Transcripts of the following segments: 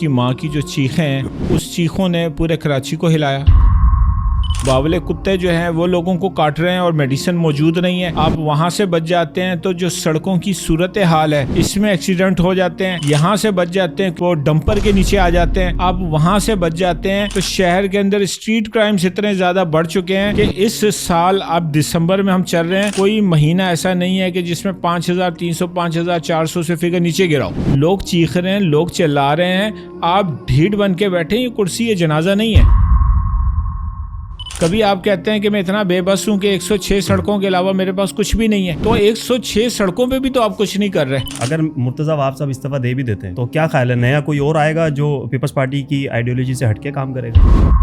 उसकी माँ की जो चीखें हैं, उस चीखों ने पूरे कराची को हिलाया। बावले कुत्ते जो हैं वो लोगों को काट रहे हैं और मेडिसिन मौजूद नहीं है। आप वहां से बच जाते हैं तो जो सड़कों की सूरत हाल है, इसमें एक्सीडेंट हो जाते हैं। यहाँ से बच जाते हैं, वो डंपर के नीचे आ जाते हैं। आप वहां से बच जाते हैं तो शहर के अंदर स्ट्रीट क्राइम्स इतने ज्यादा बढ़ चुके हैं कि इस साल अब दिसंबर में हम चल रहे हैं, कोई महीना ऐसा नहीं है कि जिसमें 5300 5400 से फिगर नीचे गिरा हो। लोग चीख रहे हैं, लोग चिल्ला रहे हैं, आप ढीठ बन के बैठे। ये कुर्सी, ये जनाजा नहीं है। कभी आप कहते हैं कि मैं इतना बेबस हूं कि 106 सड़कों के अलावा मेरे पास कुछ भी नहीं है, तो 106 सड़कों पे भी तो आप कुछ नहीं कर रहे। अगर मुर्तजा आप सब इस्तीफा दे भी देते हैं तो क्या ख्याल है, नया कोई और आएगा जो पीपल्स पार्टी की आइडियोलॉजी से हटके काम करेगा?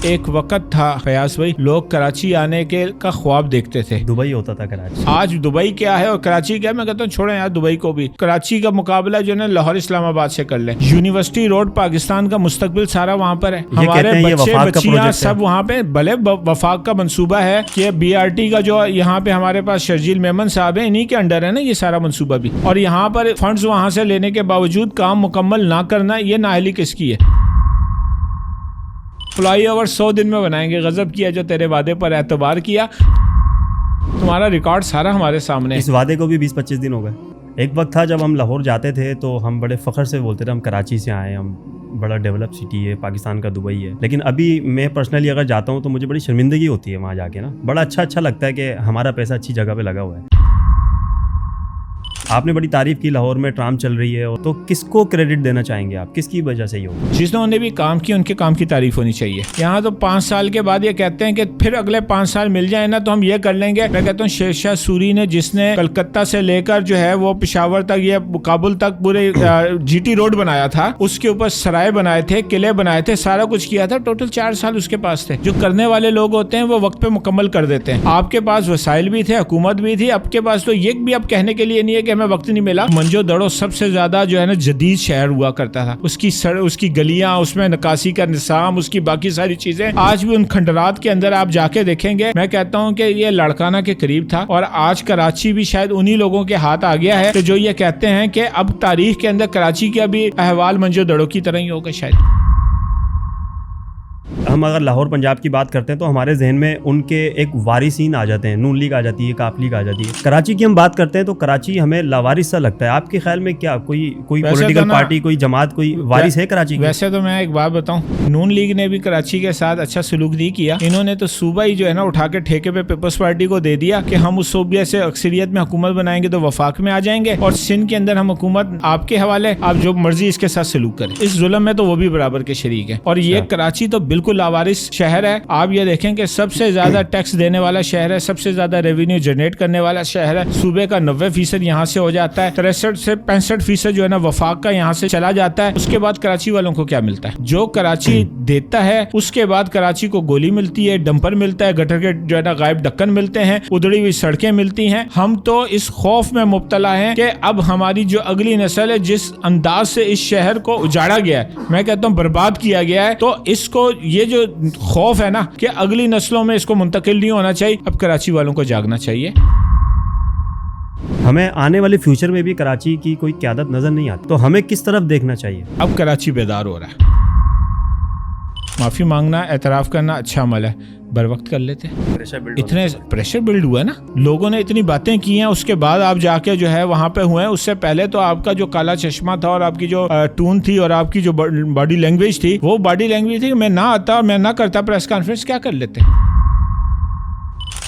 एक वक्त था फयाज भाई, लोग कराची आने के का ख्वाब देखते थे। दुबई होता था कराची। आज दुबई क्या है और कराची क्या है? मैं कहता हूँ छोड़ें यार दुबई को भी। कराची का मुकाबला जो है लाहौर इस्लामाबाद से कर ले। यूनिवर्सिटी रोड, पाकिस्तान का मुस्तकबिल सारा वहाँ पर है। हमारे बच्चे बच्चियां सब वहाँ पे। भले वफाक का मंसूबा है कि BRT का जो यहाँ पे हमारे पास शर्जील मेमन साहब है, इन्हीं के अंडर है ना ये सारा मंसूबा भी। और यहाँ पर फंड्स वहाँ से लेने के बावजूद काम मुकम्मल ना करना, ये नाअहली किसकी है? फ्लाईओवर 100 दिन में बनाएंगे, गजब किया जो तेरे वादे पर एतबार किया। तुम्हारा रिकॉर्ड सारा हमारे सामने। इस वादे को भी 20-25 दिन हो गए। एक वक्त था जब हम लाहौर जाते थे तो हम बड़े फख्र से बोलते थे हम कराची से आए, हम बड़ा डेवलप सिटी है, पाकिस्तान का दुबई है। लेकिन अभी मैं पर्सनली अगर जाता हूँ तो मुझे बड़ी शर्मिंदगी होती है वहाँ जाके ना। बड़ा अच्छा लगता है कि हमारा पैसा अच्छी जगह पे लगा हुआ है। आपने बड़ी तारीफ की लाहौर में ट्राम चल रही है, तो किसको क्रेडिट देना चाहेंगे आप? किसकी वजह से ये हो? जिन्होंने भी काम किया उनके काम की तारीफ होनी चाहिए। यहाँ तो 5 साल के बाद ये कहते हैं कि फिर अगले 5 साल मिल जाए ना तो हम ये कर लेंगे। मैं कहता हूँ शेरशाह सूरी ने, जिसने कलकत्ता से लेकर जो है वो पेशावर तक या काबुल तक पूरे GT रोड बनाया था, उसके ऊपर सराय बनाए थे, किले बनाए थे, सारा कुछ किया था। टोटल 4 साल उसके पास थे। जो करने वाले लोग होते हैं वो वक्त पे मुकम्मल कर देते हैं। आपके पास वसाइल भी थे, हुकूमत भी थी, आपके पास तो ये भी अब कहने के लिए नहीं है कि हमें वक्त नहीं मिला। मंजो दड़ो सबसे ज्यादा जो है ना जदीद शहर हुआ करता था। उसकी गलियां, उसमें नकासी का निज़ाम, उसकी बाकी सारी चीजें आज भी उन खंडरात के अंदर आप जाके देखेंगे। मैं कहता हूं कि ये लड़काना के करीब था। और आज कराची भी शायद उन्हीं लोगों के हाथ आ गया है कि जो ये कहते हैं कि अब तारीख के अंदर कराची का भी अहवाल मंजो दड़ो की तरह ही होगा शायद। हम अगर लाहौर पंजाब की बात करते हैं तो हमारे जहन में उनके एक वारिसीन आ जाते हैं। नून लीग आ जाती है, काफ लीग आ जाती है। कराची की हम बात करते हैं तो कराची हमें लावारिस सा लगता है। आपके ख्याल में क्या कोई पॉलिटिकल पार्टी, कोई जमात, कोई वारिस है कराची की? वैसे तो मैं एक बात बताऊं, नून लीग ने भी कराची के साथ अच्छा सलूक नहीं किया। इन्होंने तो सूबा ही जो है ना उठा के ठेके पे पीपल्स पार्टी को दे दिया कि हम उस सूबे से अक्सरियत में हुकूमत बनाएंगे तो वफाक में आ जाएंगे, और सिंध के अंदर हम हुकूमत आपके हवाले, आप जो मर्जी इसके साथ सलूक करें। इस जुल्म में तो वो भी बराबर के शरीक है। और ये कराची तो बिल्कुल लावारिस शहर है। आप ये देखें कि सबसे ज्यादा टैक्स देने वाला शहर है, सबसे ज्यादा रेवेन्यू जनरेट करने वाला शहर है। सूबे का 90% यहाँ से हो जाता है, 63 से 65% जो है ना वफाक का यहाँ से चला जाता है। उसके बाद कराची वालों को क्या मिलता है? जो कराची देता है उसके बाद कराची को गोली मिलती है, डंपर मिलता है, गटर के जो है ना गायब ढक्कन मिलते हैं, उधड़ी हुई सड़कें मिलती हैं। हम तो इस खौफ में मुब्तला हैं कि अब हमारी जो अगली नस्ल है, जिस अंदाज से इस शहर को उजाड़ा गया है, मैं कहता हूँ बर्बाद किया गया है, तो इसको ये जो खौफ है ना कि अगली नस्लों में इसको मुंतकिल नहीं होना चाहिए। अब कराची वालों को जागना चाहिए। हमें आने वाले फ्यूचर में भी कराची की कोई क़यादत नजर नहीं आती, तो हमें किस तरफ देखना चाहिए? अब कराची बेदार हो रहा है। माफी मांगना, एतराफ करना अच्छा अमल है, बर वक्त कर लेते। इतने प्रेशर बिल्ड हुआ है ना, लोगों ने इतनी बातें की हैं, उसके बाद आप जाके जो है वहां पे हुए हैं। उससे पहले तो आपका जो काला चश्मा था और आपकी जो टून थी और आपकी जो बॉडी लैंग्वेज थी, वो बॉडी लैंग्वेज थी कि मैं ना आता और मैं ना करता प्रेस कॉन्फ्रेंस, क्या कर लेते।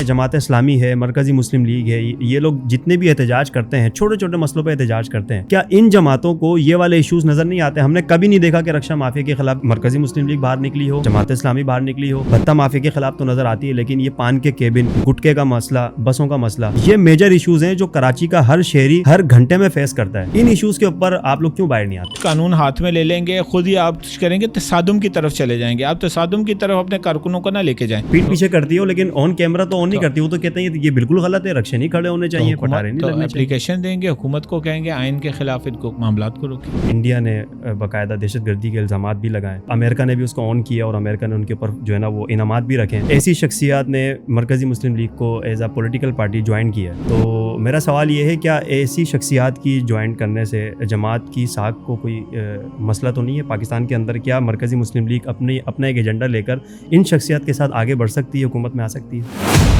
जमात इस्लामी है, मरकजी मुस्लिम लीग है, ये लोग जितने भी एहतजाज करते हैं, छोटे छोटे मसलों पे एहतजाज करते हैं, क्या इन जमातों को ये वाले इश्यूज नजर नहीं आते? हमने कभी नहीं देखा कि रक्षा माफिया के खिलाफ मरकजी मुस्लिम लीग बाहर निकली हो, जमात इस्लामी बाहर निकली हो। भत्ता माफिया के खिलाफ तो नजर आती है, लेकिन ये पान के केबिन, गुटके का मसला, बसों का मसला, ये मेजर इशूज हैं जो कराची का हर शहरी हर घंटे में फेस करता है। इन इशूज के ऊपर आप लोग क्यों बाहर नहीं आते? कानून हाथ में ले लेंगे, खुद ही आप करेंगे, तसादुम की तरफ चले जाएंगे। आप तसादुम की तरफ अपने कारकुनों को ना लेके जाएं। पीठ पीछे करती हो लेकिन ऑन कैमरा तो ऑन नहीं करती हो, तो कहते हैं ये बिल्कुल गलत है, रक्षे नहीं खड़े होने चाहिए, पटारे नहीं लगने चाहिए। एप्लीकेशन देंगे, हुकूमत को कहेंगे आइन के खिलाफ इनको मामलात को रोके। इंडिया ने बाकायदा दहशतगर्दी के इल्जामात भी लगाए, अमेरिका ने भी उसको ऑन किया और अमेरिका ने उनके ऊपर जो है ना वो इनामात भी रखे। ऐसी शख्सियात ने मरकजी मुस्लिम लीग को as a political party join किया, तो मेरा सवाल ये है, क्या ऐसी शख्सियात की ज्वाइन करने से जमात की साख को कोई मसला तो नहीं है पाकिस्तान के अंदर? क्या मरकज़ी मुस्लिम लीग अपना एक एजेंडा लेकर इन शख्सियात के साथ आगे बढ़ सकती है, हुकूमत में आ सकती है?